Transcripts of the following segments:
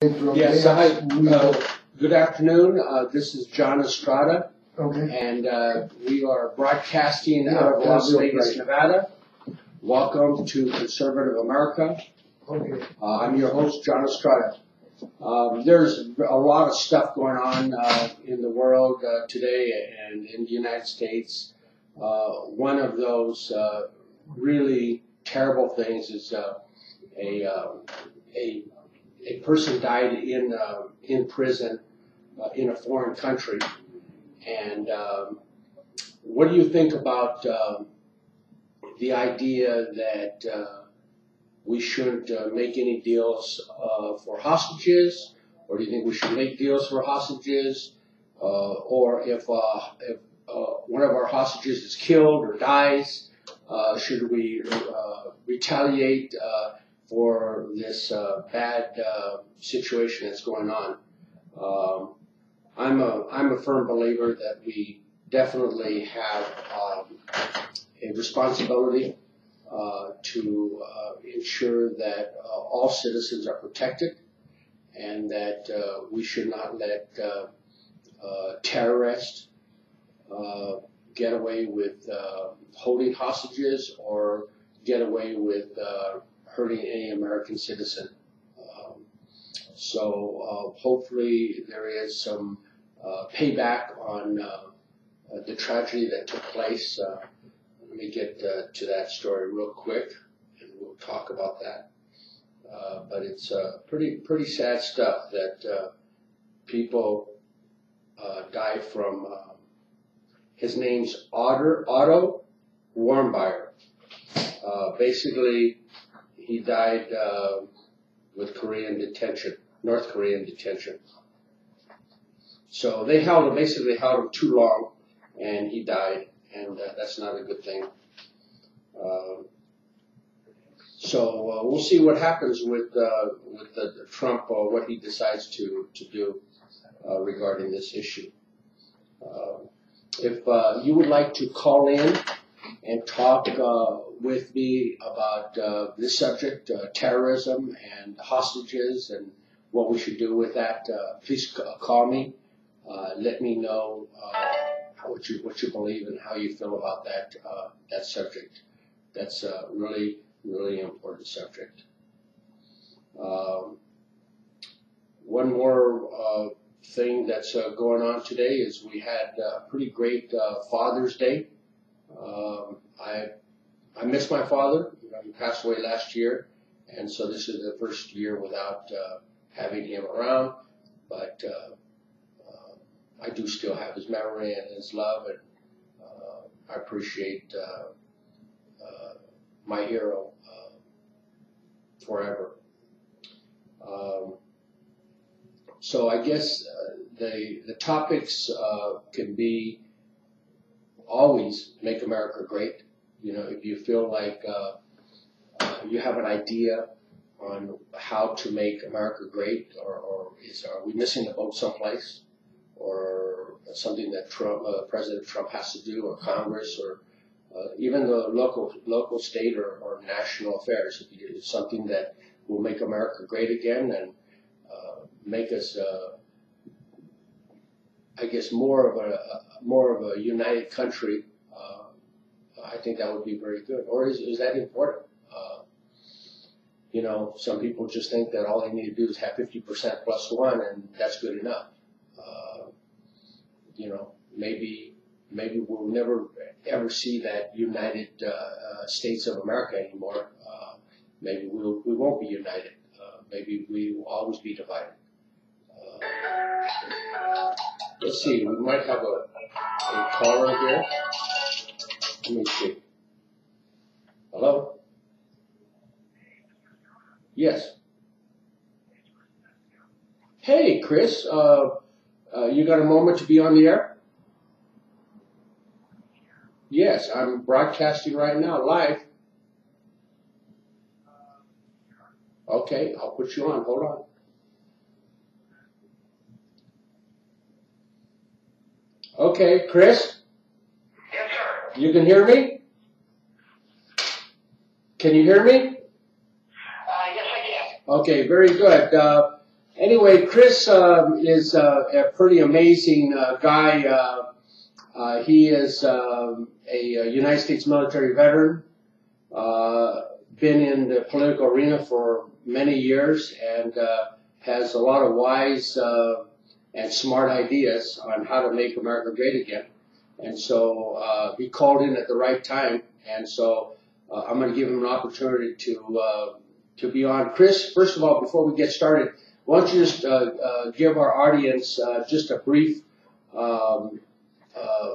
Yes, hi. Good afternoon. This is John Estrada, and we are broadcasting out of Las Vegas, Nevada. Welcome to Conservative America. I'm your host, John Estrada. There's a lot of stuff going on in the world today and in the United States. One of those really terrible things is a person died in prison in a foreign country. And what do you think about the idea that we shouldn't make any deals for hostages, or do you think we should make deals for hostages, or if one of our hostages is killed or dies, should we retaliate for this bad situation that's going on? I'm a firm believer that we definitely have a responsibility to ensure that all citizens are protected, and that we should not let terrorists get away with holding hostages or get away with hurting any American citizen. So hopefully there is some payback on the tragedy that took place. Let me get to that story real quick, and we'll talk about that. But it's pretty sad stuff that people die from. His name's Otto Warmbier. Basically, he died with North Korean detention. So they basically held him too long, and he died, and that's not a good thing. So we'll see what happens with Trump, or what he decides to do regarding this issue. If you would like to call in and talk with me about this subject, terrorism and hostages, and what we should do with that, please call me. Let me know what you believe and how you feel about that subject. That's a really, really important subject. One more thing that's going on today is we had a pretty great Father's Day. I miss my father. He passed away last year, and so this is the first year without having him around. But I do still have his memory and his love, and I appreciate my hero forever. So I guess the topics can be always make America great. You know, if you feel like you have an idea on how to make America great, or are we missing the boat someplace, or something that President Trump has to do, or Congress, or even the local, state, or national affairs, if it's something that will make America great again and make us, I guess, more of a united country. I think that would be very good. Or is that important? You know, some people just think that all they need to do is have 50% plus one, and that's good enough. You know, maybe we'll never ever see that United States of America anymore. Maybe we won't be united. Maybe we will always be divided. Let's see. We might have a caller here. Let me see. Hello? Yes. Hey, Chris. You got a moment to be on the air? Yes, I'm broadcasting right now, live. Okay, I'll put you on. Hold on. Okay, Chris? Yes, sir. You can hear me? Can you hear me? Yes, I can. Okay, very good. Anyway, Chris is a pretty amazing guy. He is a United States military veteran, been in the political arena for many years, and has a lot of wise and smart ideas on how to make America great again. And so he called in at the right time, and so I'm going to give him an opportunity to be on. Chris, first of all, before we get started, why don't you just give our audience just a brief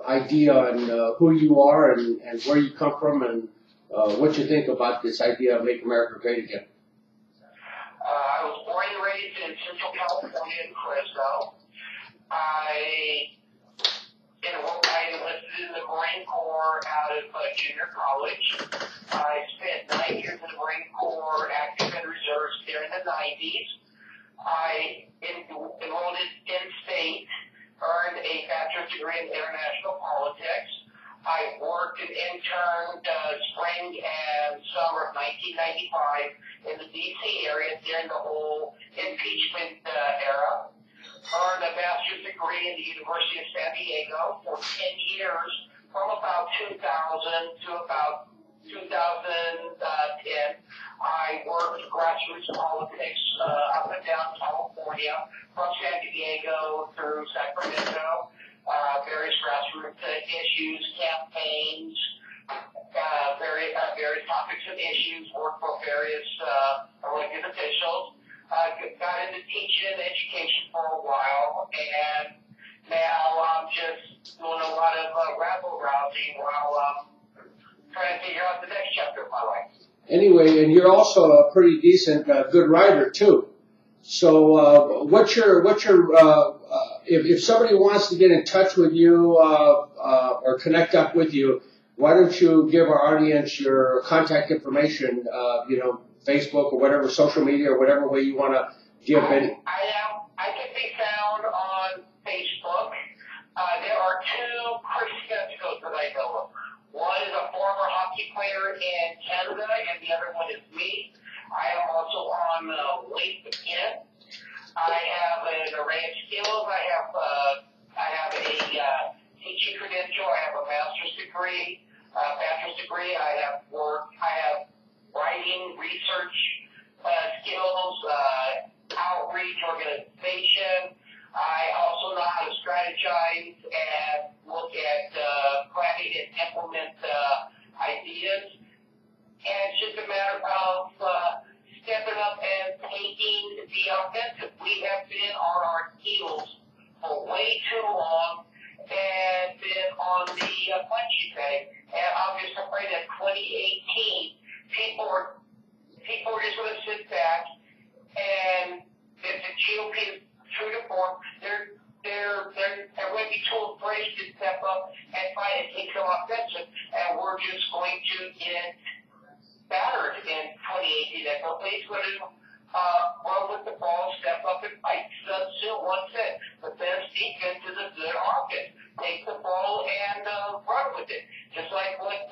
idea on who you are and where you come from and what you think about this idea of Make America Great Again. I was born and raised in Central California in Fresno. I enlisted in the Marine Corps out of junior college. I spent 9 years in the Marine Corps, active in reserves there in the 90s. I enrolled in state, earned a bachelor's degree in international politics. I worked and interned spring and summer of 1995 in the D.C. area during the whole impeachment era. Earned a master's degree in the University of San Diego for 10 years, from about 2000 to about 2010. I worked grassroots politics up and down California, from San Diego through Sacramento, various grassroots issues, campaigns, various topics and issues, worked for various elected officials. Got into teaching and education for a while, and now I'm just doing a lot of rabble-rousing while I'm trying to figure out the next chapter of my life. Anyway, and you're also a pretty decent, good writer too. So, if somebody wants to get in touch with you or connect up with you, why don't you give our audience your contact information? Facebook or whatever, social media or whatever way you want to give it. I can be found on Facebook. There are two Chris Stetsko that I know of. One is a former hockey player in Canada, and the other one is me. I am also on LinkedIn. I have an array of skills. I have a teaching credential. I have a master's degree, bachelor's degree. I have writing, research skills, outreach, organization. I also know how to strategize and look at planning and implement ideas. And it's just a matter of stepping up and taking the offensive. We have been on our heels for way too long and been on the punchy bag. And I'm just afraid that 2018, people are just going to sit back, and if the GOP is true to form, they're going to be too afraid to step up and fight and take some offensive, and we're just going to get battered in 2018. And nobody's going to run with the ball, step up and fight. Sun Tzu once said, the best defense is a good offense. Take the ball and run with it. Just like what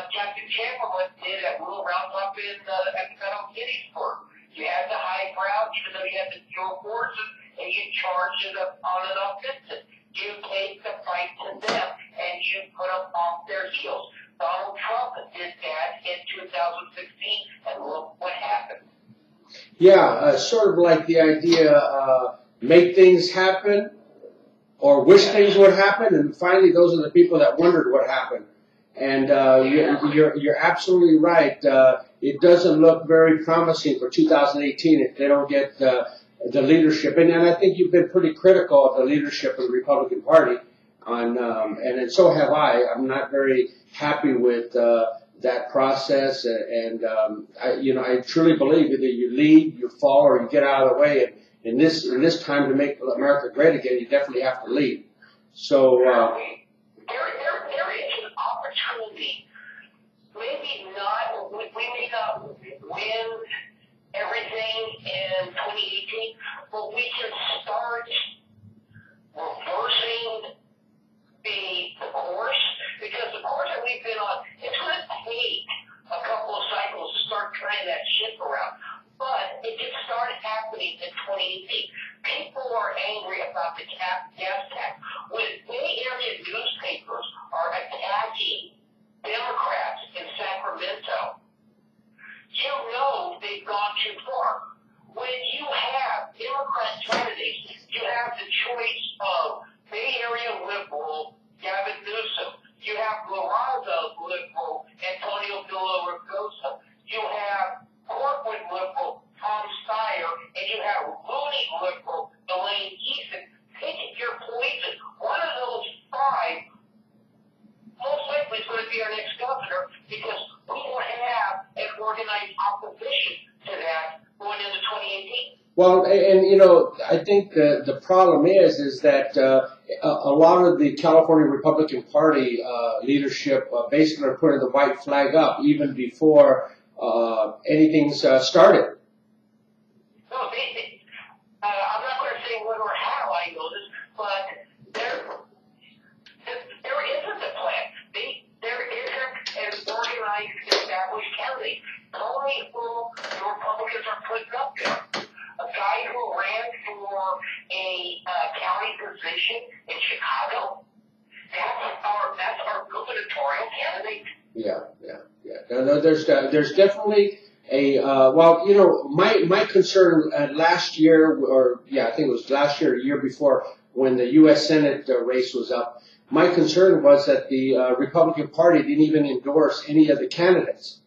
Captain Chamberlain did at Will Roundup at the Battle of Gettysburg. You had the high ground, even though you had the pure forces, and you charged it up on an offensive. You take the fight to them, and you put them off their heels. Donald Trump did that in 2016, and look what happened. Yeah, sort of like the idea, make things happen, or wish things would happen, and finally those are the people that wondered what happened. And you're absolutely right. It doesn't look very promising for 2018 if they don't get the leadership. And I think you've been pretty critical of the leadership of the Republican Party and so have I. I'm not very happy with that process. And I truly believe either you lead, you fall, or you get out of the way. And in this time to make America great again, you definitely have to lead. So. There is an opportunity. Maybe not. We may not win everything in 2018, but we can start reversing the course, because the course that we've been on, it's going to take a couple of cycles to start turning that ship around. But it can start happening in 2018. 2018. People are angry about the gas tax. When Bay Area newspapers are attacking Democrats in Sacramento, you know they've gone too far. When you have Democrat candidates, you have the choice of Bay Area liberal Gavin Newsom. You have Lauraza liberal Antonio Villaraigosa. You have Portland liberal Tom Steyer, and you have Looney liberal Elaine Eason. Pick your poison. One of those five most likely is going to be our next governor, because we don't have an organized opposition to that going into 2018. Well, and you know, I think the problem is that a lot of the California Republican Party leadership basically are putting the white flag up even before anything's started. No, I'm not going to say what or how I know this, but there isn't a plan. There isn't an organized, established candidate. Only who the Republicans are putting up there. A guy who ran for a county position in Chicago. That's our gubernatorial candidate. Yeah. No, there's definitely a well, you know, my concern last year, or I think it was last year, or year before, when the U.S. Senate race was up. My concern was that the Republican Party didn't even endorse any of the candidates,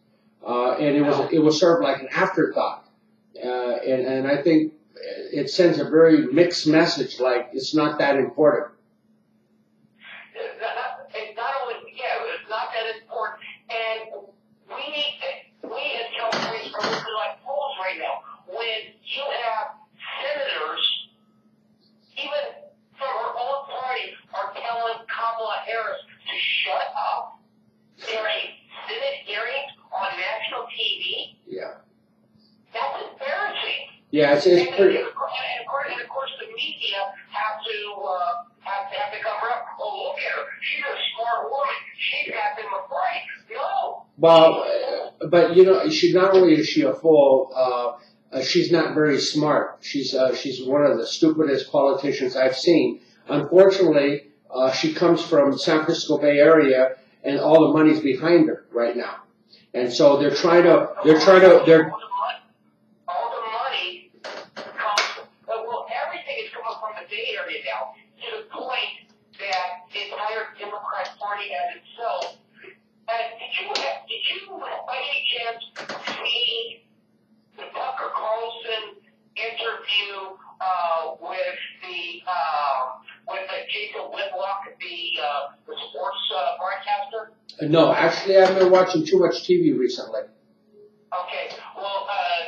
and it was sort of like an afterthought. And I think it sends a very mixed message, like it's not that important. It's not that important. And we as Californians are looking like fools right now. When you have senators, even from our own party, are telling Kamala Harris to shut up during Senate hearings on national TV. Yeah. That's embarrassing. Yeah, it's pretty. And of course, the media have to cover up. Oh, look at her. She's a smart woman. She's got them afraid. No. Well, but you know, not only is she a fool, she's not very smart. She's one of the stupidest politicians I've seen. Unfortunately, she comes from San Francisco Bay Area, and all the money's behind her right now. And so they're trying to. All the money comes. Well, everything is coming from the Bay Area now, to the point that the entire Democrat Party has itself. Did you by any chance see the Tucker Carlson interview with Jason Whitlock, the sports broadcaster? No, actually, I've been watching too much TV recently. Okay, well,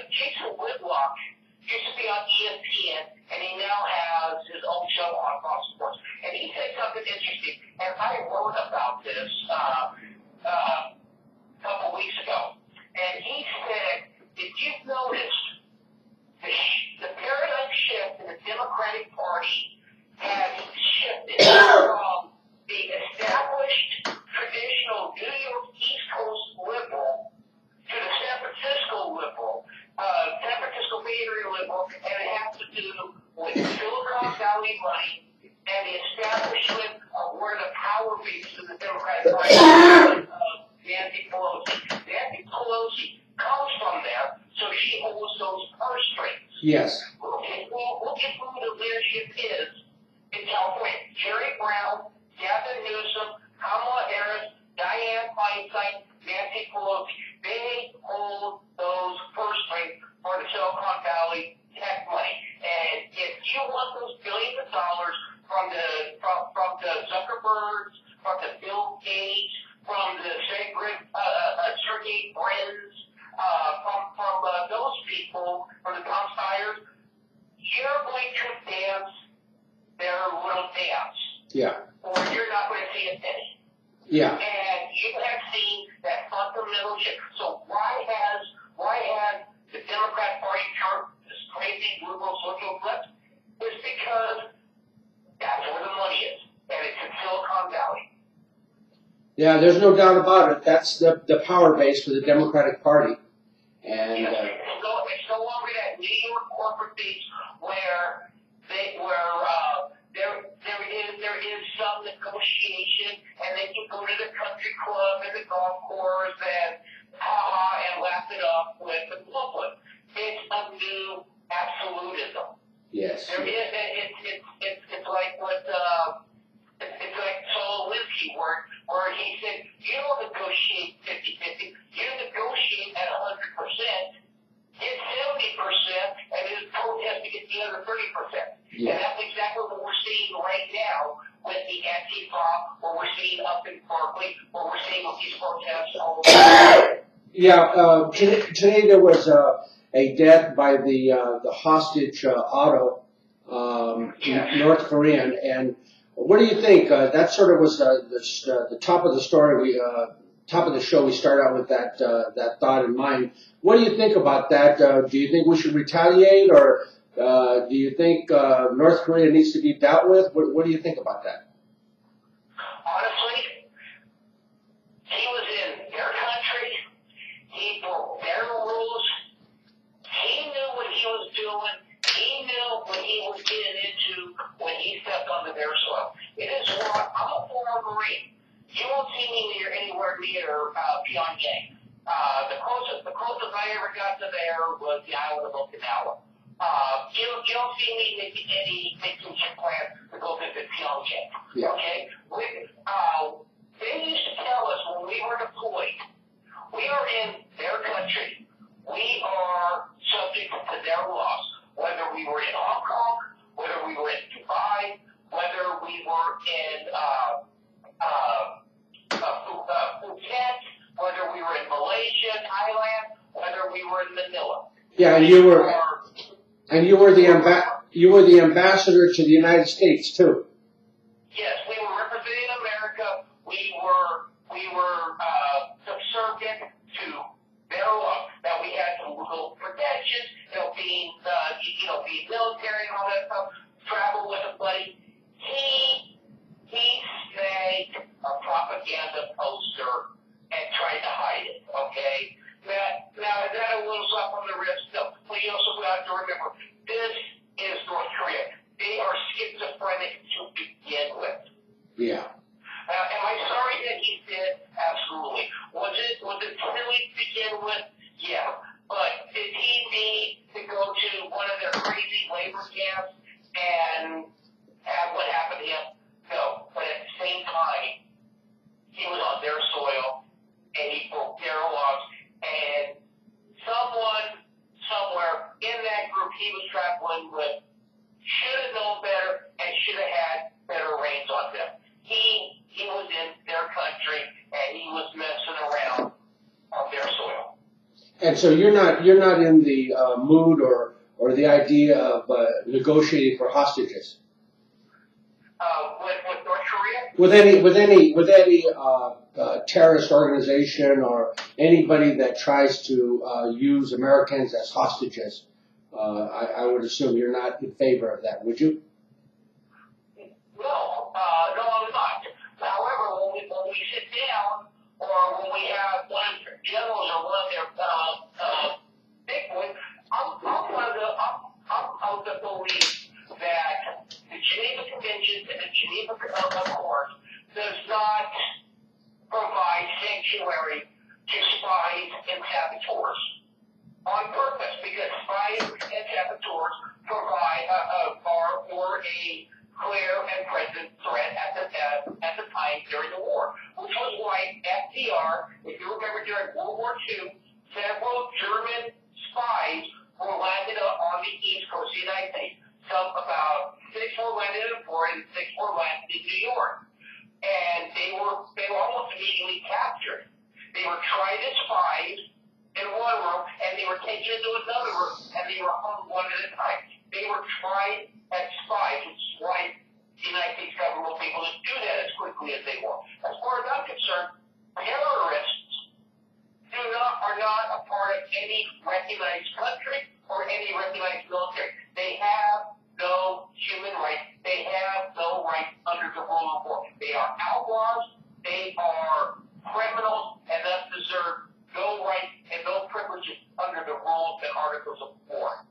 Jason Whitlock used to be on ESPN, and he now has his own show on Fox Sports. And he said something interesting, and I wrote about this a couple weeks ago. And he said, if you've noticed, the paradigm shift in the Democratic Party has shifted from the established, traditional New York East Coast liberal to the San Francisco liberal, San Francisco Bay Area liberal, and it has to do with Silicon Valley money and the establishment of where the power base in the Democratic Party is, Nancy Pelosi. Nancy Pelosi comes from there, so she holds those purse strings. Yes. Look at who the leadership is in California. Jerry Brown, Gavin Newsom, Kamala Harris, Dianne Feinstein, Nancy Pelosi. They hold those purse strings for the Silicon Valley tech money. And if you want those billions of dollars from the Zuckerbergs, from the Bill Gates, from the Sergey Brin's, from those people, from the Tom Steyers, you're going to dance their little dance. Yeah. Or you're not going to see a penny. Yeah. And you have seen that fundamental shift. So why has the Democrat Party turned this crazy liberal social left? It's because that's where the money is, and it's in Silicon Valley. Yeah, there's no doubt about it. That's the power base for the Democratic Party. And it's no longer that New York corporate base where there is some negotiation, and they can go to the country club and the golf course and and laugh it up with the globalists. It's a new absolutism. Yes. There is. It's like what it's like Solinsky where he said you don't negotiate 50-50, you negotiate at 100%. Get 70%, and then protest to get the other 30%. Yeah. And that's exactly what we're seeing right now with the Antifa, what we're seeing up in Berkeley, what we're seeing with these protests all over. Yeah, today there was a death by the hostage Otto, North Korean, and what do you think? That sort of was the top of the story. Top of the show. We start out with that thought in mind. What do you think about that? Do you think we should retaliate, or do you think North Korea needs to be dealt with? What do you think about that? Honestly, he was in their country. He broke their rules. He knew what he was doing. He knew what he was getting into when he stepped onto their soil. It is what I'm a former Marine. You won't see me anywhere near Pyongyang. The closest I ever got to there was the island of Okinawa. You don't see me making any vacation plans to go visit Pyongyang. Yeah. Okay? They used to tell us when we were deployed, we are in their country. We are subject to their laws. Whether we were in Hong Kong, whether we were in Dubai, whether we were in Phuket, whether we were in Malaysia, Thailand, whether we were in Manila. Yeah, and you were the ambassador to the United States too. Yes, we were representing America. We were subservient to their law. That we had some legal protections, being military and all that stuff. Travel with a buddy. He snagged a propaganda poster and tried to hide it, okay? Now, is that a little slap on the wrist? No. But you also have to remember, this is North Korea. They are schizophrenic to begin with. Yeah. Am I sorry that he did? Absolutely. Was it silly to begin with? Yeah. But did he need to go to one of their crazy labor camps and have what happened to him? No. But at the same time, he was on their soil, and he broke their laws, and someone, somewhere in that group he was traveling with should have known better and should have had better reins on them. He was in their country, and he was messing around on their soil. And so you're not in the mood or the idea of negotiating for hostages. With North Korea? With any terrorist organization or anybody that tries to use Americans as hostages, I would assume you're not in favor of that, would you? No, I'm not. However, when we sit down, or when we have one of their generals or one of their big boys, I'm of the belief that the Geneva Convention and the Geneva Accord does not provide sanctuary to spies and saboteurs on purpose, because spies and saboteurs provide for a clear and present threat at the time during the war, which was why FDR, if you remember during World War II, several German spies were landed on the East Coast of the United States. About 6 were landed in Florida and 6 were landed in New York. And they were almost immediately captured. They were tried as spies in one room, and they were taken into another room, and they were hung one at a time. They were tried as spies, which is why the United States government was able to do that as quickly as they were. As far as I'm concerned, terrorists are not a part of any recognized country or any recognized military. They have no human rights. They have no rights under the rule of law. They are outlaws. They are criminals, and thus deserve no rights and no privileges under the rules and articles of war.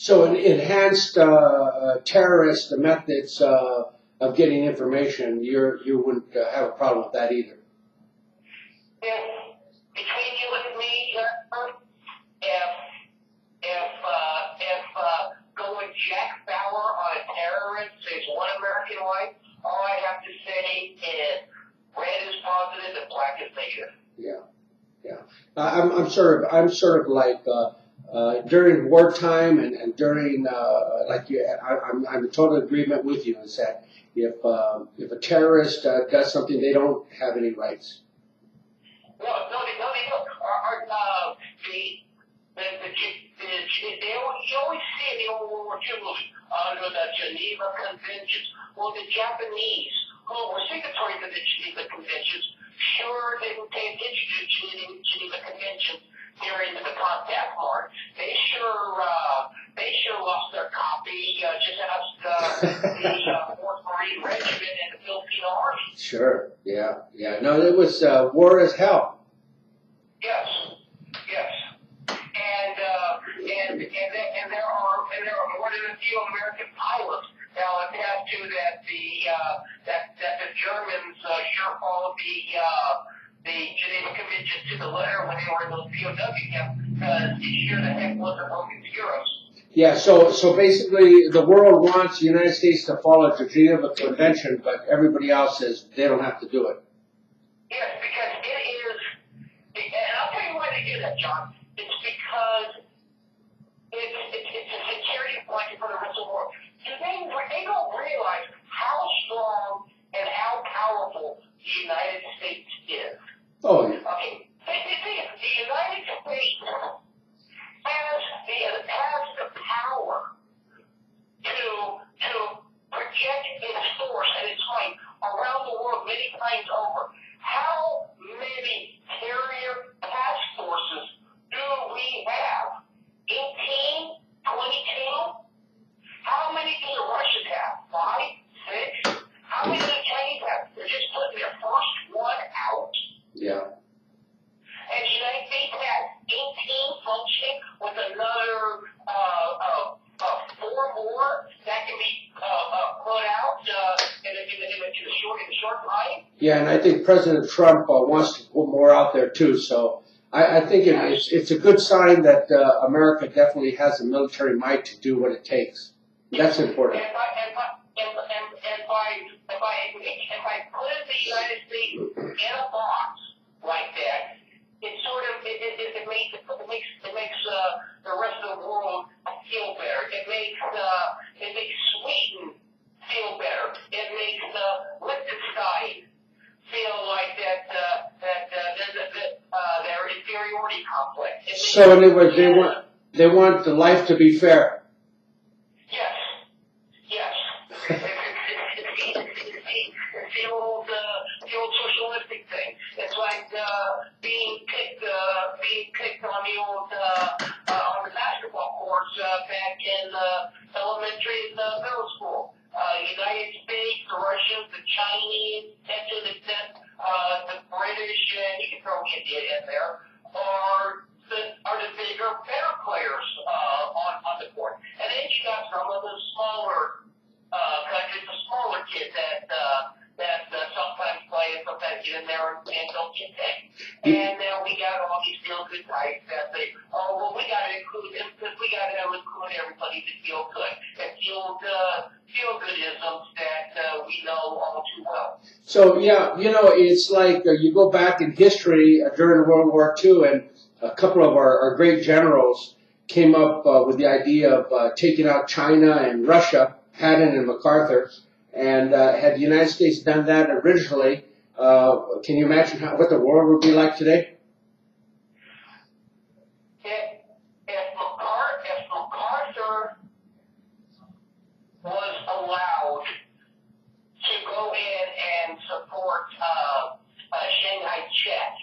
So enhanced terrorist methods of getting information, you wouldn't have a problem with that either. If between you and me, if going Jack Bauer on a terrorist is one American life, all I have to say is red is positive and black is negative. Yeah, yeah. I'm sort of like during wartime and during like you. I'm in total agreement with you. Is that if a terrorist does something, they don't have any rights. No, they don't. You always see in the old World War II movie under the Geneva Conventions. Well, the Japanese, who were signatories of the Geneva Conventions, sure didn't pay attention to the Geneva Conventions during the contact war. They sure lost their copy. Just asked the 4th Marine Regiment and the Filipino Army. Sure. Yeah. Yeah. No, it was war as hell. Yes. Yes. And there are more than a few American pilots now attest to that the Germans sure followed the Geneva Convention to the letter when they were in those POW camps, because they sure the heck wasn't Hogan's heroes. Yeah, so basically the world wants the United States to follow the Geneva Convention, but everybody else says they don't have to do it. Yes, because it is, and I'll tell you why they do that, John. It's because it's a security blanket for the rest of the world. They don't realize how strong and how powerful the United States is. Oh, yeah. Okay, the United States has the power to project its force and its might around the world many times over. How many carrier task forces do we have? 18? 22? How many do the Russians have? 5? 6? How many do the Chinese have? They're just putting their first one out. Yeah. And the United States has 18 functioning with another 4 more that can be put out in the short time. Yeah, and I think President Trump wants to put more out there too. So I think it's a good sign that America definitely has the military might to do what it takes. That's important. And by putting the United States in a box like that, it makes the rest of the world feel better. It makes Sweden feel better. It makes Liechtenstein feel like their inferiority complex. So in other words, they want the life to be fair. Yes. Yes. It's the old socialistic thing. It's like being picked on the old on the basketball courts back in elementary and middle school. United States, the Russians, the Chinese, and to the extent the British, and you can throw India in there, are the bigger, better players on the court. And then you got some of the smaller countries, the smaller kids that sometimes play and sometimes get in there and don't get picked. And then we got all these feel-good types that say, oh, well, we got to include them because we got to include everybody to feel good. And feel-goodisms that we know all too well. So, yeah, it's like you go back in history during World War II, and a couple of our great generals came up with the idea of taking out China and Russia, Patton and MacArthur. And had the United States done that originally, can you imagine what the world would be like today? If MacArthur was allowed to go in and support Shanghai Czech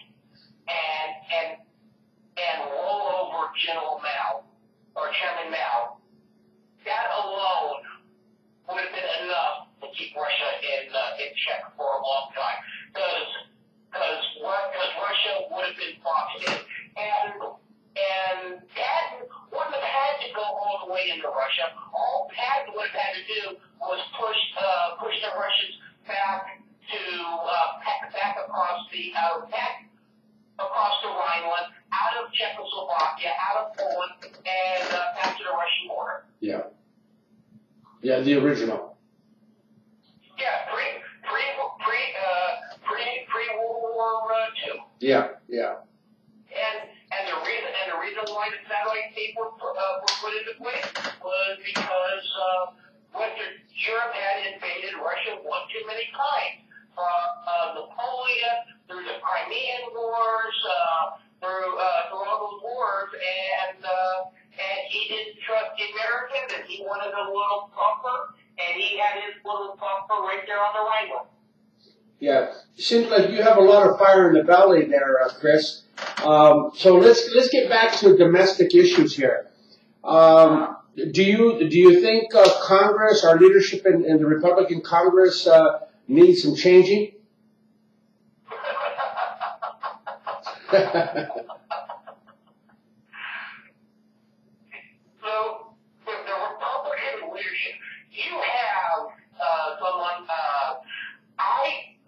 and roll over General Mao or Chairman Mao, that alone would have been enough to keep Russia in check for a long time, because Russia would have Yeah, the original. Yeah, pre World War II. Yeah, yeah. And the reason why the satellite tape were put into place was because Western Europe had invaded Russia one too many times. Napoleon, through the Crimean Wars, through all those wars, and he didn't trust the Americans, and he wanted a little buffer, and he had his little buffer right there on the Rhine. Yeah, seems like you have a lot of fire in the belly there, Chris. So let's get back to domestic issues here. Do you think Congress, our leadership in the Republican Congress, needs some changing? So, with the Republican leadership, you have someone.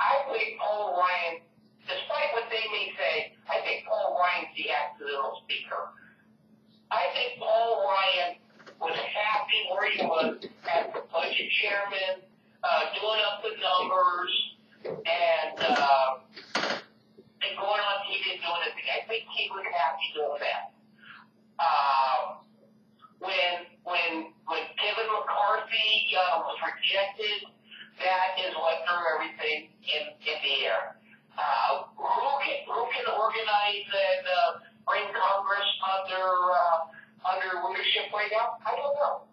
I think Paul Ryan, despite what they may say, I think Paul Ryan's the accidental speaker. I think Paul Ryan was happy where he was as the budget chairman, doing up the numbers, and going on TV and doing anything. I think he was happy doing that. When Kevin McCarthy was rejected, that is what threw everything in the air. Who can organize and bring Congress under leadership right now? I don't know.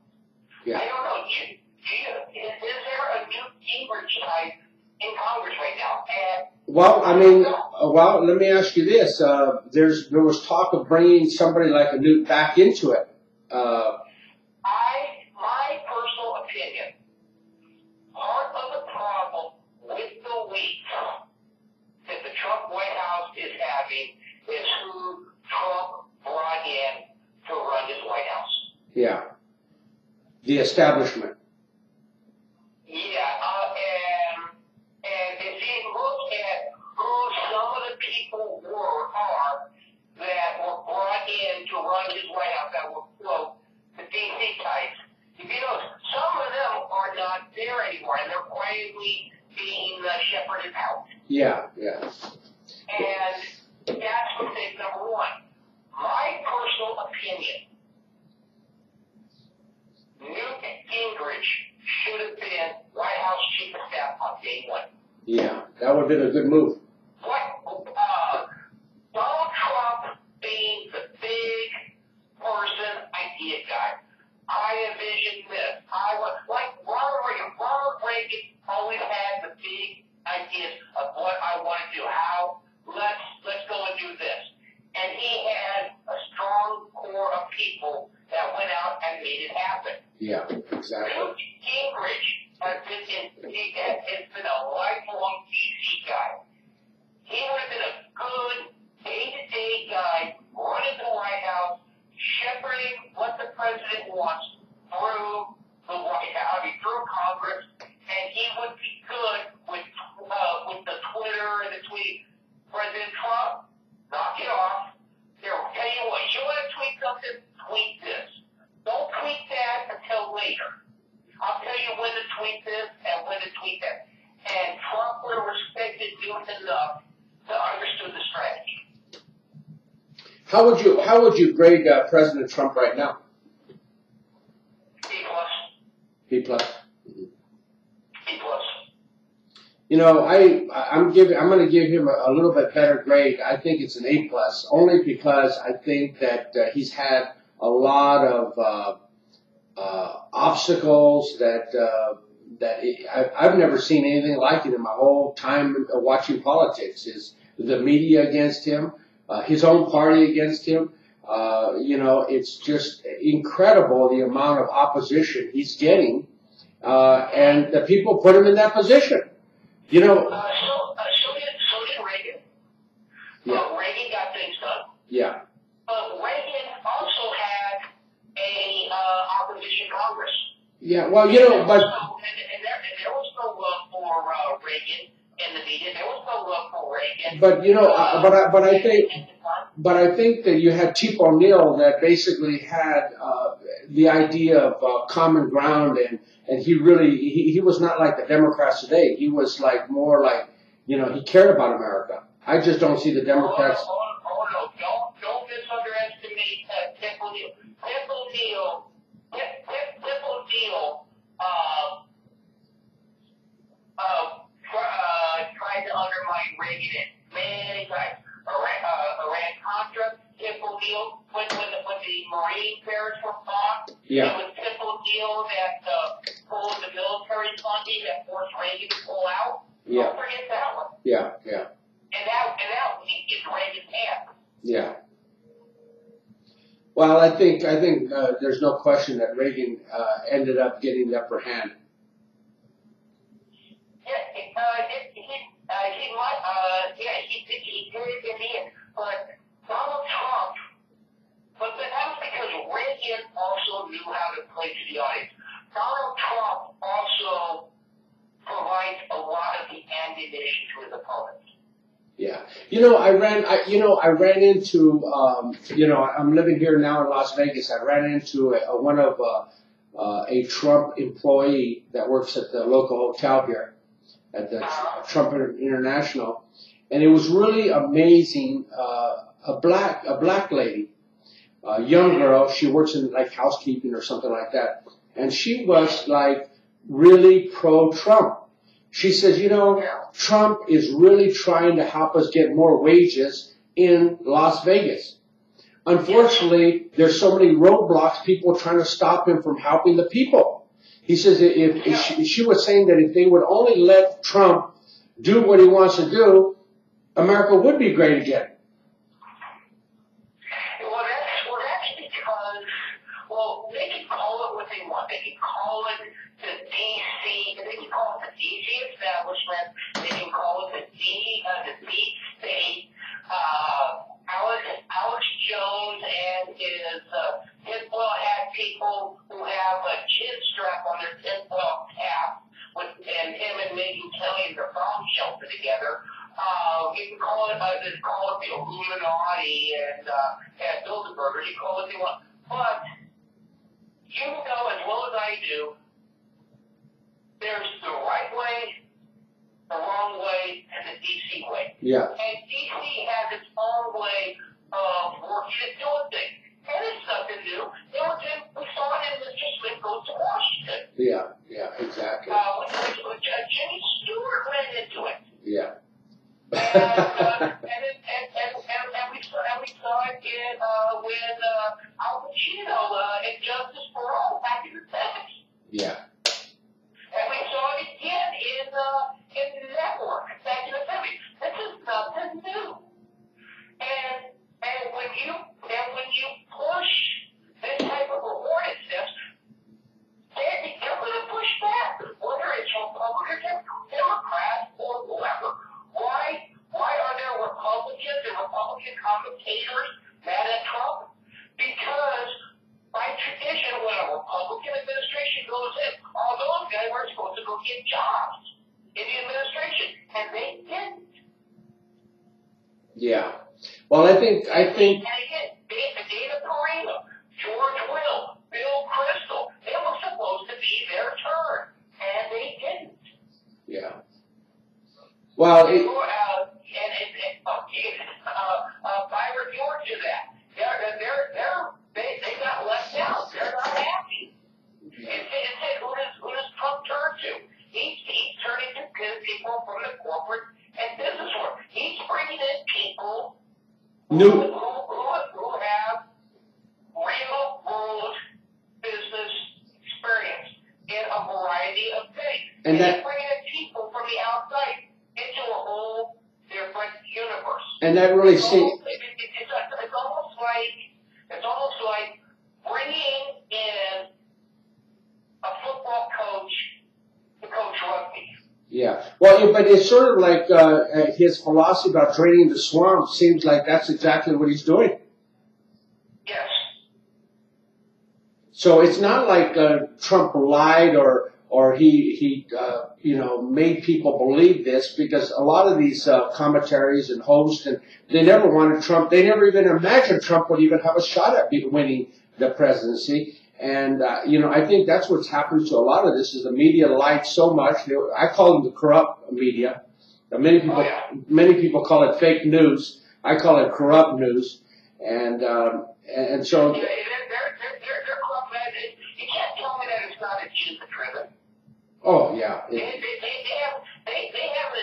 Yeah. I don't know. Is there a Newt Gingrich type in Congress right now? And well, I mean, let me ask you this: there was talk of bringing somebody like a Newt back into it. My personal opinion, part of the problem with the week that the Trump White House is having is who Trump brought in to run his White House. Yeah. The establishment. Yeah, and if you look at who some of the people are that were brought in to run his White House, that were, the DC types, if you know, some of them are not there anymore, and they're quietly being shepherded out. Yeah, yeah. And that's mistake number one. My personal opinion, Newt Gingrich should have been White House Chief of Staff on day one. Yeah, that would have been a good move. Donald Trump being the big person idea guy. I envision this. Like Ronald Reagan. Ronald Reagan always had the big ideas of what I want to do. Let's go and do this. And he had a strong core of people that went out and made it happen. Yeah, exactly. Newt Gingrich has been a lifelong DC guy. He would have been a good day-to-day guy running the White House, shepherding what the president wants through the White House, through Congress, and he would be good with the Twitter and the tweet. President Trump, knock it off. Here, tell you what, you want to tweet something? Tweet this. Don't tweet that until later. I'll tell you when to tweet this and when to tweet that. And Trump would have respected Newt enough to understand the strategy. How would you grade President Trump right now? B plus. B plus. B plus. You know, I'm going to give him a little bit better grade. I think it's an A plus, only because I think that he's had a lot of obstacles I've never seen anything like it in my whole time watching politics. Is the media against him, his own party against him. You know, it's just incredible the amount of opposition he's getting, and the people put him in that position. You know. So did Reagan. Yeah. Reagan got things done. Yeah. Reagan also had a opposition Congress. Yeah. Well, you know, but there was no love for Reagan in the media. There was no love for Reagan. But you know, but I think that you had Tip O'Neill that basically had the idea of common ground, and he was not like the Democrats today. He was like more like, you know, he cared about America. I just don't see the Democrats. Oh no, don't misunderestimate Tip O'Neill. Tip O'Neill tried to undermine Reagan many times. Iran-Contra, Tip O'Neill, when the Marine affairs were fought, Yeah. it was Tip O'Neill that pulled the military funding that forced Reagan to pull out. Yeah. Don't forget that one. Yeah. And that weakened Reagan's hand. Yeah. Well, I think there's no question that Reagan ended up getting the upper hand. He did it in the end. But Donald Trump, but that was because Reagan also knew how to play to the audience. Donald Trump also provides a lot of the ammunition to his opponents. Yeah. I ran into, I'm living here now in Las Vegas. I ran into a Trump employee that works at the local hotel here at the Trump International. And it was really amazing. A black lady, a young girl, she works in like housekeeping or something like that. And she was like really pro-Trump. She says, Trump is really trying to help us get more wages in Las Vegas. Unfortunately, there's so many roadblocks, people trying to stop him from helping the people. He says she was saying that if they would only let Trump do what he wants to do, America would be great again. Well, that's because, they can call it what they want. They can call it the D.C. They can call it the D.C. establishment. They can call it the deep state. Alex Jones and his tinfoil hat people who have a chin strap on their tinfoil cap, and him and Megan Kelly and their bomb shelter together. You can call it the Illuminati and Bilderberger. You call it what you want, but you know as well as I do, there's the right way, the wrong way, and the DC way. Yeah. And DC has its own way of working and doing things. And it's nothing new. We saw it in Mr. Smith goes to Washington. Yeah, exactly. Jimmy Stewart went into it. Yeah. And we saw it when Al Pacino in Justice for All back in the 70s. Yeah. And we saw it again in the Network back in the 70s. This is nothing new. And when you push this type of rewarded steps, they're going to push back, whether it's Republicans, Democrats, or whoever. Why are there Republicans and Republican commentators mad at Trump? Because by tradition, when a Republican administration goes in, all those guys were supposed to go get jobs in the administration, and they didn't. Yeah. Well, I think. Dana Perino, George Will, Bill Kristol, they were supposed to be their turn, and they didn't. Yeah. Well, Byron York to that. They got left out. They're not happy. And who does Trump turn to? He's turning to people from the corporate and business world. He's bringing in people who have real world business experience in a variety of things. And he's bringing in people from the outside into a whole different universe. And that really seems. It's almost like bringing in a football coach to coach rugby. Yeah. Well, but it's sort of like his philosophy about draining the swamp seems like that's exactly what he's doing. Yes. So it's not like Trump lied or he made people believe this, because a lot of these commentaries and hosts, and they never wanted Trump. They never even imagined Trump would even have a shot at winning the presidency. And I think that's what's happened to a lot of this is the media lied so much. I call them the corrupt media. Many people call it fake news. I call it corrupt news. And so. They're corrupt. You can't tell me that it's not agenda driven. Oh yeah. They have an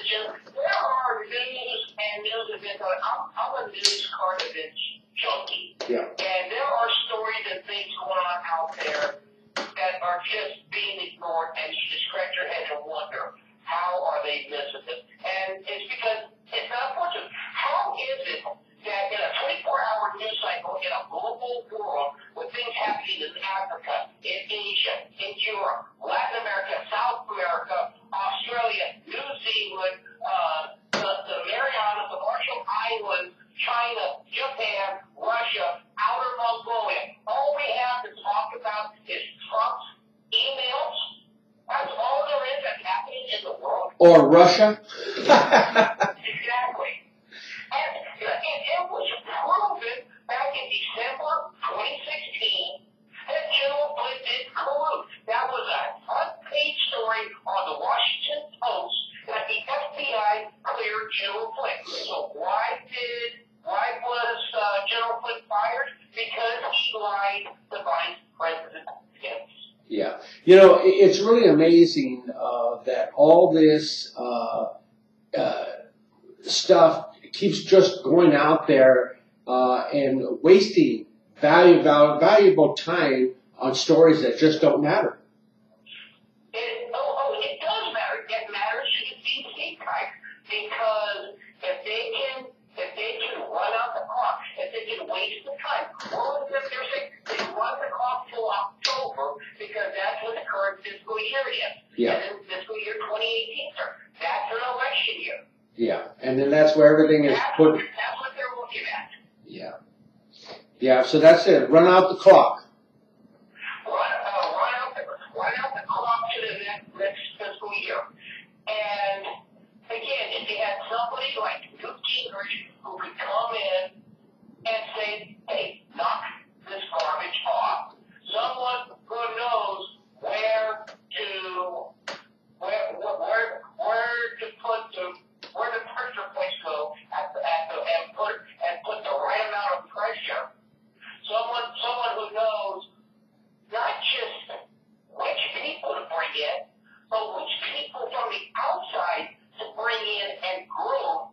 agenda. There are news and news events. I'm a news card event junkie. Yeah. And there are stories and things going on out there that are just being ignored, and you just scratch your head and wonder, how are they missing it? And it's because it's not unfortunate. How is it that in a 24-hour news cycle in a global world with things happening in Africa, in Asia, in Europe, Latin America, South America, Australia, New Zealand, the Marianas, the Marshall Islands, China, Japan, Russia, Outer Mongolia. All we have to talk about is Trump's emails. That's all there is that's happening in the world. Or Russia. Exactly. And it was proven back in December 2016 that General Flynn did collude. That was a front-page story on the Washington Post that the FBI cleared General Flynn. So why was General Flynn fired? Because he lied to Vice President Pence. Yeah. It's really amazing that all this stuff keeps just going out there and wasting valuable time on stories that just don't matter. It does matter. It matters to the DC type because if they can run out the clock, if they can waste the time, all of them they're saying they run the clock till October because that's what the current fiscal year is. Yeah. And then fiscal year 2018, sir. That's an election year. Yeah, and then that's where everything is put. That's what they're looking at. Yeah. Yeah, so that's it. Run out the clock. Run out the clock to the next fiscal year. And again, if you had somebody like Newt Gingrich who could come in and say, hey, knock this garbage off. Someone who knows where the pressure points go and put the right amount of pressure. Someone who knows not just which people to bring in, but which people from the outside to bring in and groom.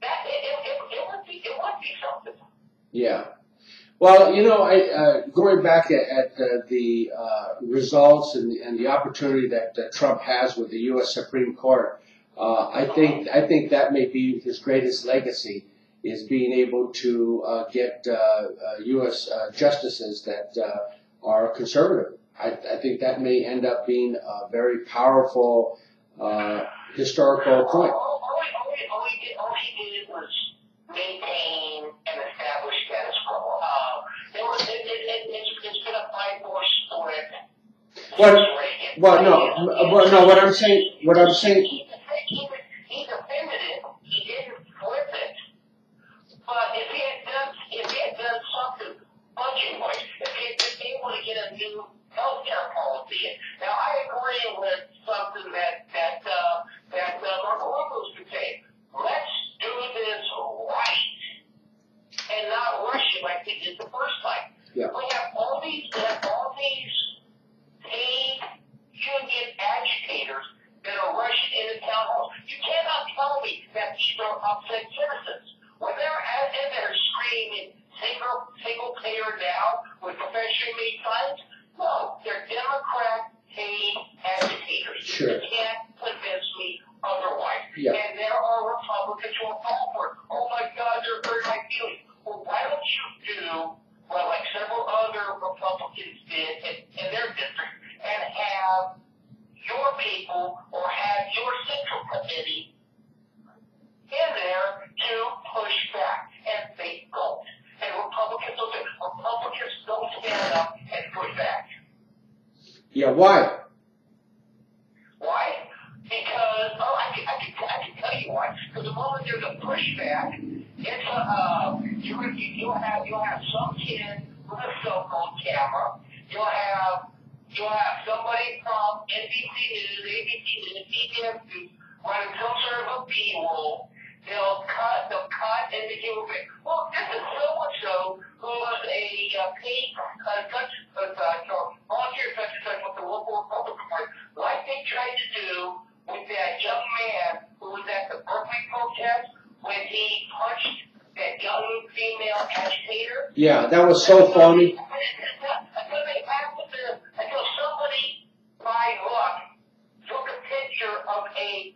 That it would be something. Yeah. Well, going back at the results and the opportunity that Trump has with the U.S. Supreme Court, I think that may be his greatest legacy is being able to get U.S. Justices that are conservative. I think that may end up being a very powerful historical point. All he did was maintain and establish status quo. It's been a 5-4 split. What I'm saying. He defended it. He didn't flip it. But if he had done something budget-wise, if he had been able to get a new healthcare policy in. Now I agree with something that Mark Rubio could say. Let's do this right and not rush it like they did the first time. Yeah. We have all these paid union agitators that are rushing into town halls. You cannot tell me that these are upset citizens. When they're in there screaming single payer now with professionally made signs, no, they're Democrat paid agitators. Sure. You can't convince me otherwise. Yeah. And there are Republicans who are all for it. Oh my God, they're hurt my feelings. Well, why don't you do what like several other Republicans did in their district and have your people or have your central committee in there to push back, and they don't. And Republicans don't stand up and push back. Yeah, why? Why? Because I can tell you why. Because the moment there's a pushback, it's you'll have some kid with a cell phone camera. You'll have somebody from NBC News, ABC News, CBS News running some sort of a B-roll. They'll cut, and they give away. Well, this is so-and-so who was a paid volunteer such and such with the local Republican Party, like they tried to do with that young man who was at the Berkeley protest when he punched that young female agitator. Yeah, that was so phony. Until somebody, by luck, took a picture of from a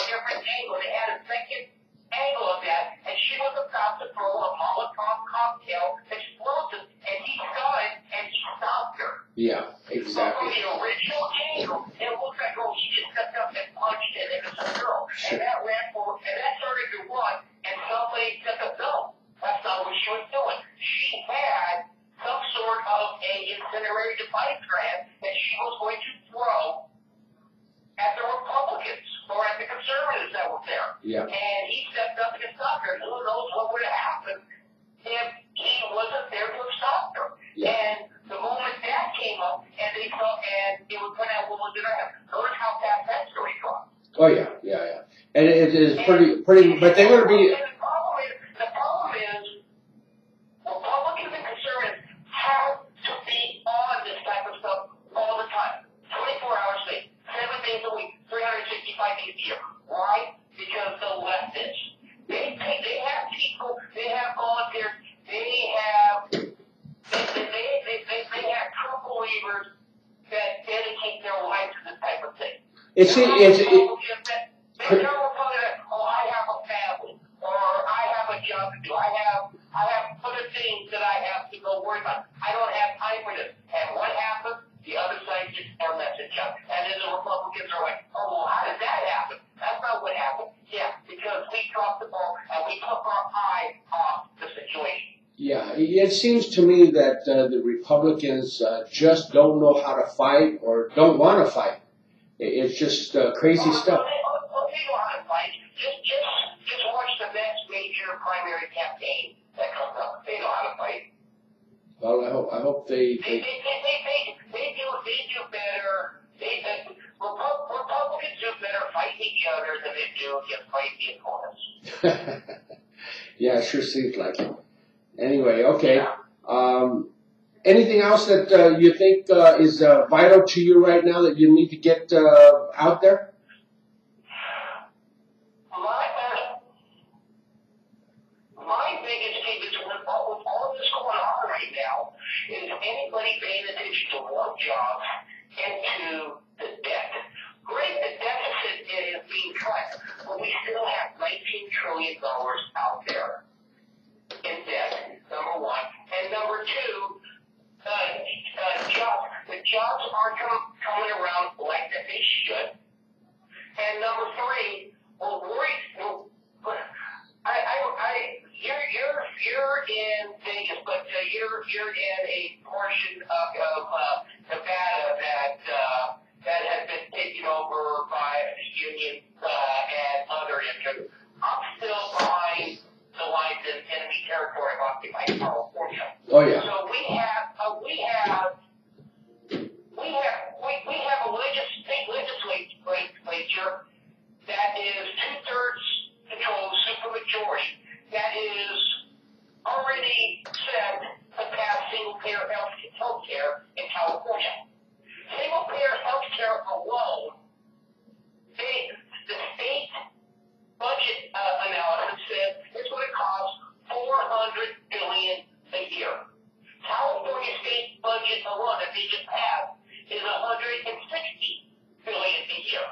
different angle. They had a second angle of that, and she was about to throw a Molotov cocktail explosive, and he saw it, and he stopped her. Yeah, exactly. So from the original angle, it looked like, oh, she just stepped up and punched it, and it was a girl. And that started to run, and somebody said, no, that's not what she was doing. She had some sort of a incendiary device grant that she was going to throw at the Republicans or at the conservatives that were there. Yeah. And he stepped up and stopped her. Who knows what would have happened if he wasn't there to have stopped her. Yeah. And the moment that came up, and they thought, and it would put out, what was it? Notice how fast that story got. Oh yeah. And it is pretty. But they're going to be. The problem is, Republicans and conservatives have to be on this type of stuff all the time. 24 hours a day, 7 days a week, 365 days a year. Why? Because the leftists, they have people, they have volunteers, they have true believers that dedicate their lives to this type of thing. It's they tell Republicans, oh, I have a family, or I have a job to do, I have other things that I have to go worry about. I don't have time for this. And what happens? The other side gets their message out. And then the Republicans are like, oh, well, how did that happen? That's not what happened. Yeah, because we dropped the ball and we took our eye off the situation. Yeah, it seems to me that the Republicans just don't know how to fight or don't want to fight. It's just crazy stuff. They know how to fight. Just watch the next major primary campaign that comes up. They know how to fight. Well, I hope they do better. Republicans do better fighting each other than they do against fighting the opponents. Yeah, it sure seems like it. Anyway, okay. Anything else that you think is vital to you right now that you need to get out there? My biggest thing is with all this going on right now is anybody paying attention to war jobs and to the debt. Great, the deficit is being cut, but we still have $19 trillion out there in debt, number one. And number two, the jobs aren't coming around like that they should. And number three, you're in Vegas, but you're in a portion of Nevada that has been taken over by the union and other interests. I'm still behind the lines in enemy territory of occupied California. Oh yeah. So we have a state legislature that is 2/3 controlled supermajority that is already set to pass single-payer health care in California. Single-payer health care alone, the state budget analysis says it's going to cost $400 billion a year. California state budget alone that they just passed is $160 billion a year.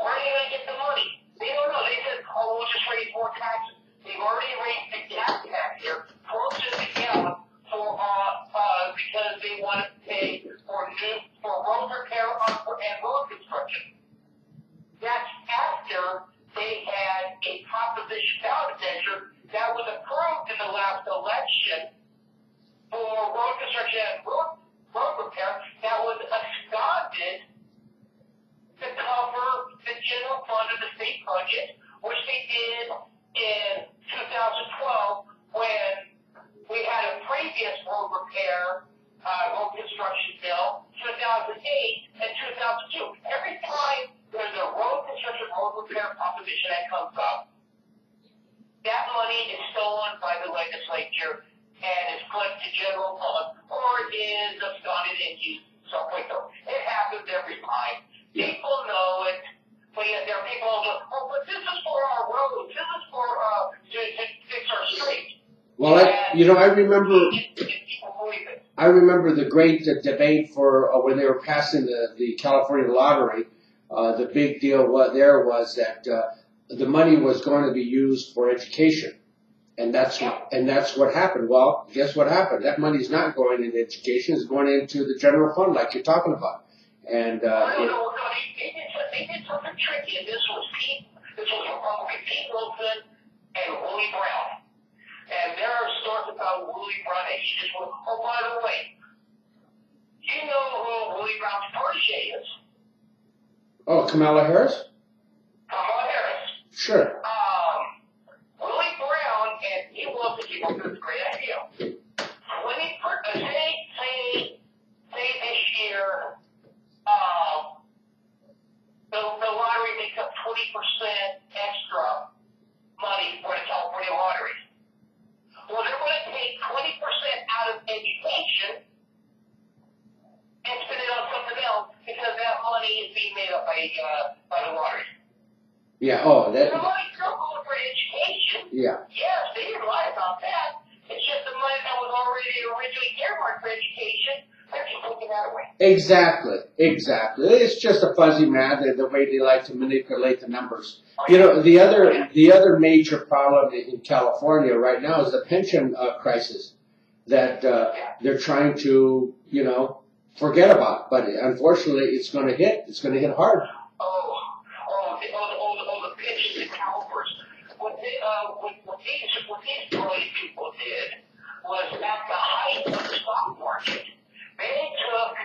Where are they going to get the money? They don't know. They said, oh, we'll just raise more taxes. They've already raised the gas tax here, 12 cents a gallon, because they want to pay for road repair and road construction. That's after they had a proposition ballot measure that was approved in the last election for road construction and road repair that was absconded to cover the general fund of the state budget, which they did in 2012 when we had a previous road You know, I remember the great debate for when they were passing the California lottery. The big deal was that the money was going to be used for education, and that's what happened. Well, guess what happened? That money's not going into education; it's going into the general fund, like you're talking about. And they did something tricky, and this was Republican Pete Wilson and Willie Brown. And there are stories about Willie Brown, and he just went, oh, by the way, you know who Willie Brown's protege is? Oh, Kamala Harris? Kamala Harris. Sure. Willie Brown, and he wants to keep up with this great idea. Say this year, the lottery makes up 20% extra money for the California lottery. Well, they're going to take 20% out of education and spend it on something else because that money is being made up by the lottery. Yeah. Oh, that. The money's still going for education. Yeah. Yes, they didn't lie about that. It's just the money that was already originally earmarked for education. They're just taking that away. Exactly. It's just a fuzzy math, the way they like to manipulate the numbers. You know, the other major problem in California right now is the pension crisis that they're trying to, forget about. But unfortunately, it's going to hit. It's going to hit hard. The pensions and CalPERS. What these brilliant people did was at the height of the stock market, they took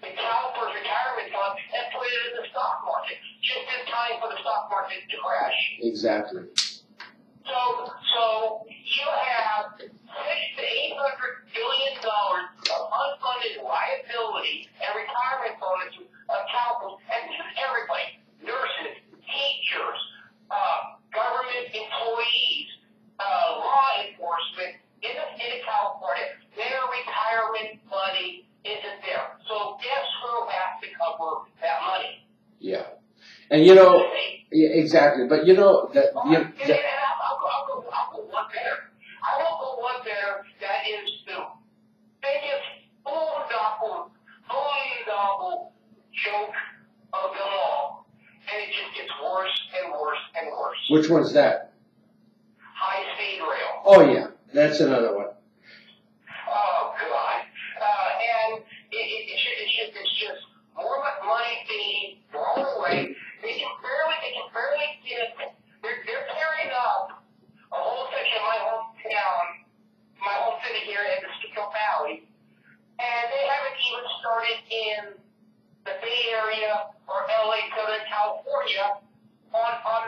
the CalPERS retirement fund and put it in the stock market, just in time for the stock market to crash. Exactly. So you have $600 to $800 billion of unfunded liability and retirement bonuses of CalPERS, and this is everybody: nurses, teachers, government employees, law enforcement in the state of California. Their retirement money isn't there. So guess who has to cover that money? Yeah. And yeah, exactly. But I'll go one better. I will go one better. That is the biggest boondoggle joke of them all. And it just gets worse and worse and worse. Which one's that? High-speed rail. Oh, yeah. That's another one. Oh, God. And it's just more money being thrown away. They can barely get, they're tearing up a whole section of my hometown, my home city here in the Stetsko Valley, and they haven't even started in the Bay Area or LA, Southern California on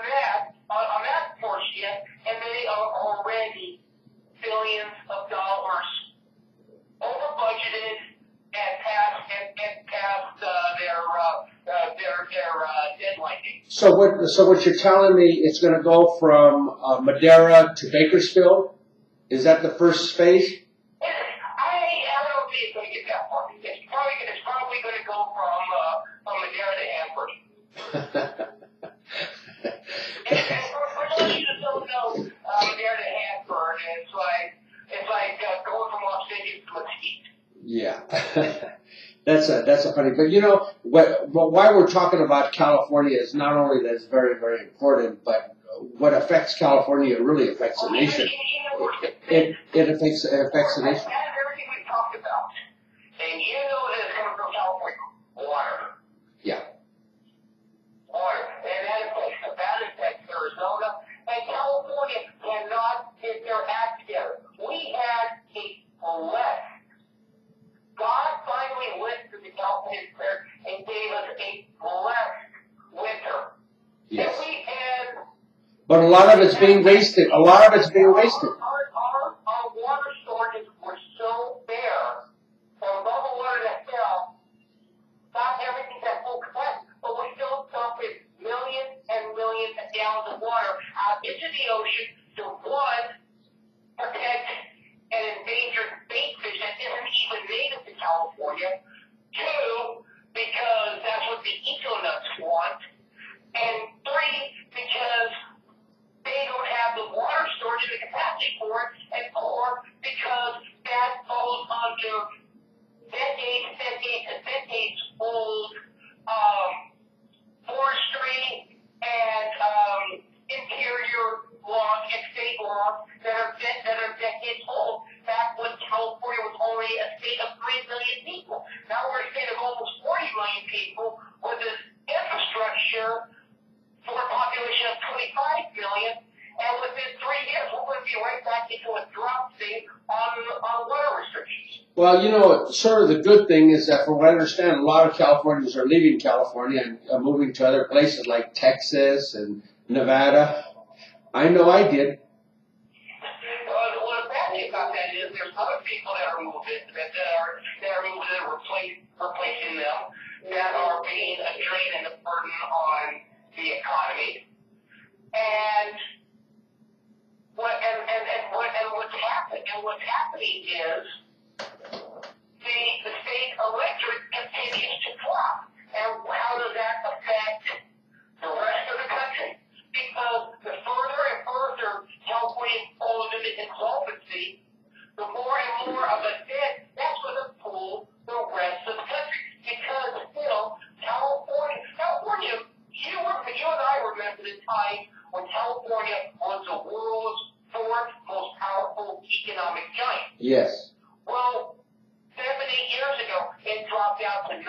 that portion yet, and they are already billions of dollars over budgeted and past their deadline date. So what you're telling me, it's going to go from Madera to Bakersfield? Is that the first phase? I don't think it's going to get that far. It's probably going to go from Madera to Hanford. And for those of you that don't know, Madera to Hanford, it's like going from Los Angeles to Mesquite. Yeah. That's a funny, but why we're talking about California is not only that it's very, very important, but what affects California really affects the nation. It affects the nation. That's everything we've talked about. And you know that it's coming from California. Water. Yeah. Water. And that affects Arizona. And California cannot get their act together. We had a blessed. God finally listened to the California prayer and gave us a blessed winter. Yes. And but a lot of it's being wasted. A lot of it's being wasted. Our water storages were so bare, from level water to hell, not everything at full capacity, but we're still dumping millions and millions of gallons of water out into the ocean to, one, protect an endangered bait fish that isn't even native to California. Two, because that's what the eco-nuts want. And three, because they don't have the water storage and the capacity for it. And four, Well, you know, sort of the good thing is that, from what I understand, a lot of Californians are leaving California and moving to other places like Texas and Nevada. I know I did. Well, the bad thing about that is there's other people that are moving, replacing them, that are being a drain and a burden on the economy. And what's happening is the state electorate continues to drop. And how does that affect the rest of the country? Because the further and further California falls into insolvency, the more and more of a debt that's going to pull the rest of the country. Because still, California, you and I remember the time when California was the world's fourth most powerful economic giant. Yes. Well, 7, 8 years ago, it dropped out to 9.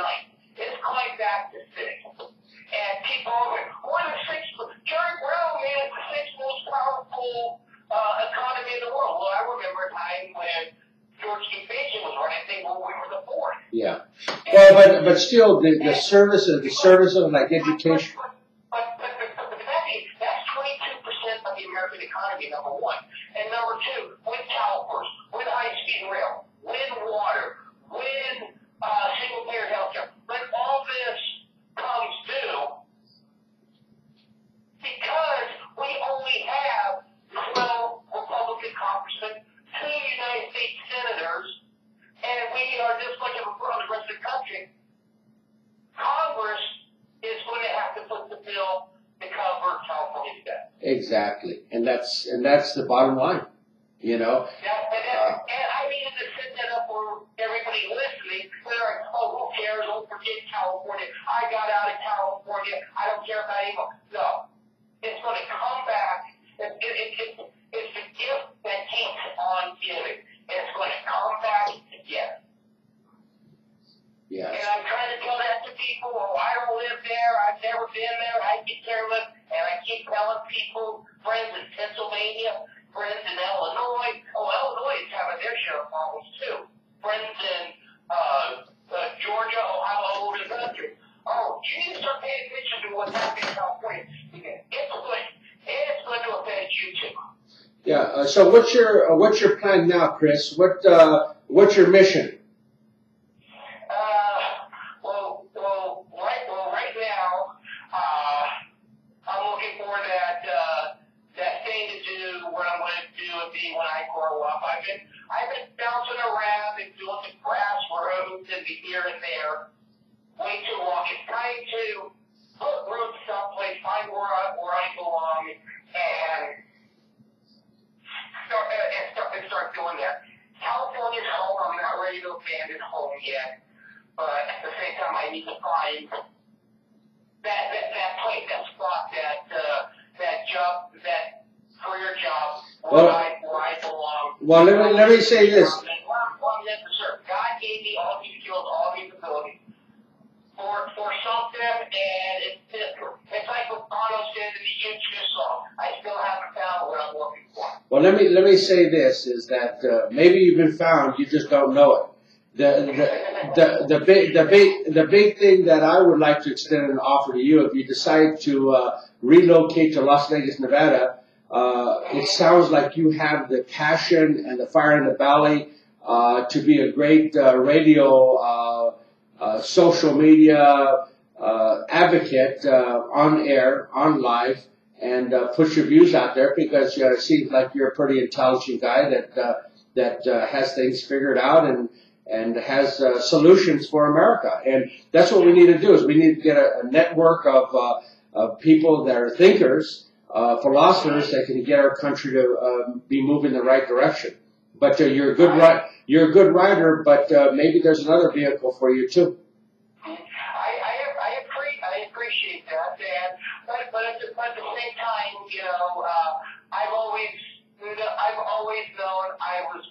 It's climbed back to 6. And people are like, what is 6? Jerry Brown, man, it's the 6th most powerful economy in the world. Well, I remember a time when George W. Bush was running, they were the 4th. Yeah. Well, but still, the services like education. But that's 22% of the American economy, number one. And number two, with CalPERS, with high-speed rail, with water, with single-payer healthcare, when all this comes due, because we only have 12 Republican congressmen, 2 United States senators, and we are just like the rest of the country, Congress is going to have to put the bill to cover California's debt. Exactly, and that's the bottom line, you know. And I mean to set that up for everybody listening. They're like, oh, who cares? Don't forget California. I got out of California. I don't care about anyone. No, it's going to come back. It's the gift that keeps on giving, and it's going to come back again. Yes. And I'm trying to tell that to people. Oh, I don't live there. I've never been there. I get careless. And I keep telling people, friends in Pennsylvania, friends in Illinois. Oh, Illinois is having their share of problems too. Friends in Georgia, Ohio, all over the country. Oh, you need to start paying attention to what's happening in California. It's going to affect you too. Yeah. So what's your plan now, Chris? What's your mission? Right now, I'm looking for that thing to do, what I'm going to do and be when I grow up. I've been bouncing around and doing the grassroots and the here and there way too long. It's time to put roots someplace, find where I belong, and start doing that. California's home. I'm not ready to abandon home yet, but at the same time, I need to find that place, that spot, that job, that career job where I belong. Well, let me say this. God gave me all these skills, all these abilities for something, and it's like what Bono said in the U2 song. I still haven't found what I'm looking for. Well, let me say this: is that maybe you've been found, you just don't know it. The big thing that I would like to extend an offer to you, if you decide to relocate to Las Vegas, Nevada, it sounds like you have the passion and the fire in the belly to be a great radio, social media advocate on air, on live, and push your views out there, because it seems like you're a pretty intelligent guy that has things figured out and has solutions for America. And that's what we need to do, is we need to get a network of people that are thinkers, philosophers, that can get our country to be moving in the right direction. But you're a good writer, but maybe there's another vehicle for you too. I appreciate that, Dan. But at the same time, I've always known I was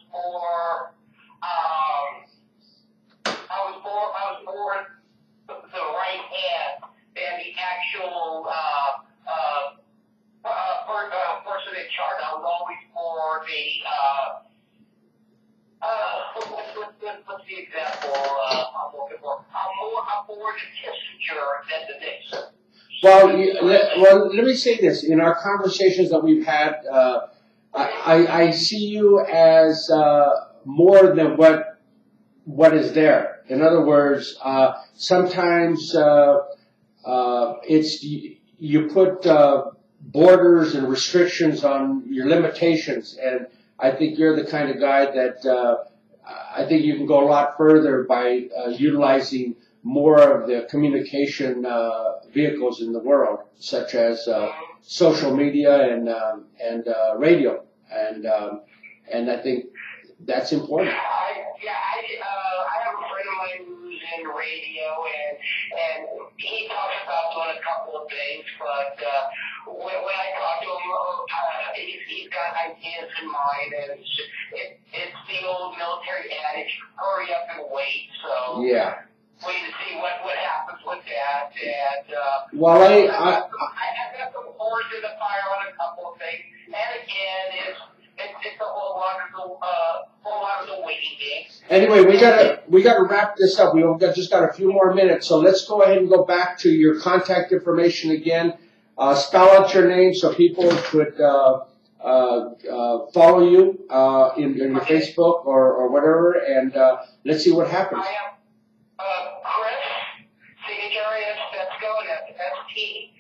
more the right hand than the actual person in charge. I was always more the what's more the Kissinger than the Nixon. Well, let me say this. In our conversations that we've had, I see you as more than what is there. In other words, sometimes it's you put borders and restrictions on your limitations, and I think you're the kind of guy that I think you can go a lot further by utilizing more of the communication vehicles in the world, such as social media and radio, and I think that's important. I have a friend of mine who's in radio, and he talks about doing a couple of things, but when I talk to him, he's got ideas in mind, and it's the old military adage, hurry up and wait. So yeah. Wait to see what happens with that, and well, I have got some horse in the fire on a couple of things, and again, it's a whole lot of the waiting game. Anyway, we gotta wrap this up. We've just got a few more minutes, so let's go ahead and go back to your contact information again. Spell out your name so people could follow you in your Facebook or whatever, and let's see what happens. I am Chris, signature is Stetsko, and that's Stetsko.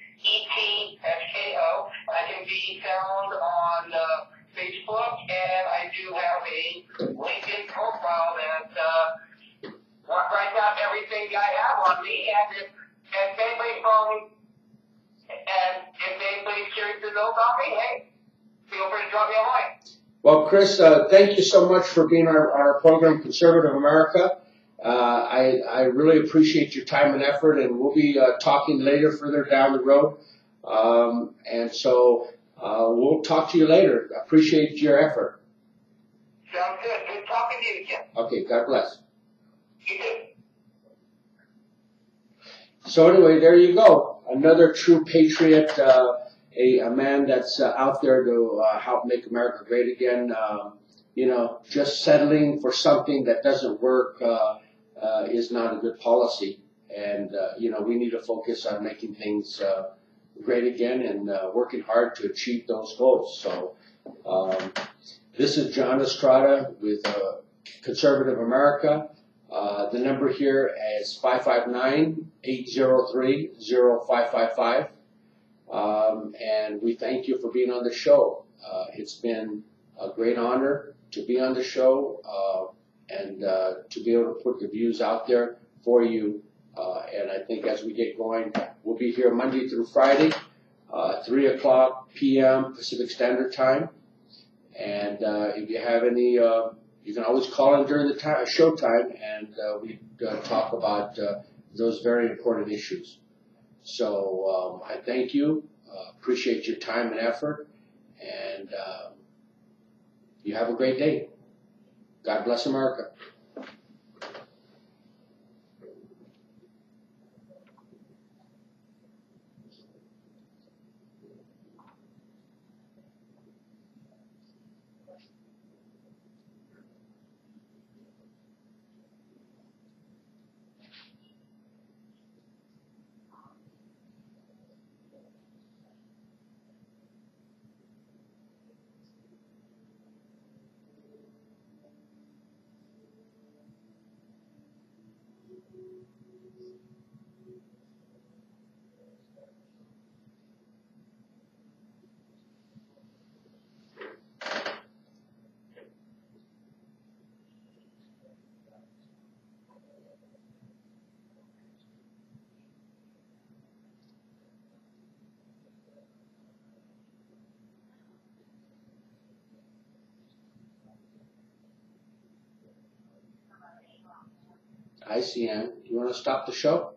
I can be found on Facebook, and I do have a LinkedIn profile that writes out everything I have on me. And if anybody's curious to know about me, hey, feel free to drop me a line. Well, Chris, thank you so much for being on our program, Conservative America. I really appreciate your time and effort, and we'll be talking later, further down the road. And so we'll talk to you later. Appreciate your effort. Sounds good. Good talking to you again. Okay, God bless. You too. So anyway, there you go. Another true patriot, a man that's out there to help make America great again. Just settling for something that doesn't work is not a good policy. And, we need to focus on making things great again and working hard to achieve those goals. So this is John Estrada with Conservative America. The number here is 559-803-0555. And we thank you for being on the show. It's been a great honor to be on the show and to be able to put the views out there for you. And I think as we get going, we'll be here Monday through Friday, 3 o'clock p.m. Pacific Standard Time. And if you have any, you can always call in during the show time, and we talk about those very important issues. So I thank you, appreciate your time and effort, and you have a great day. God bless America. I see, Ann. You want to stop the show?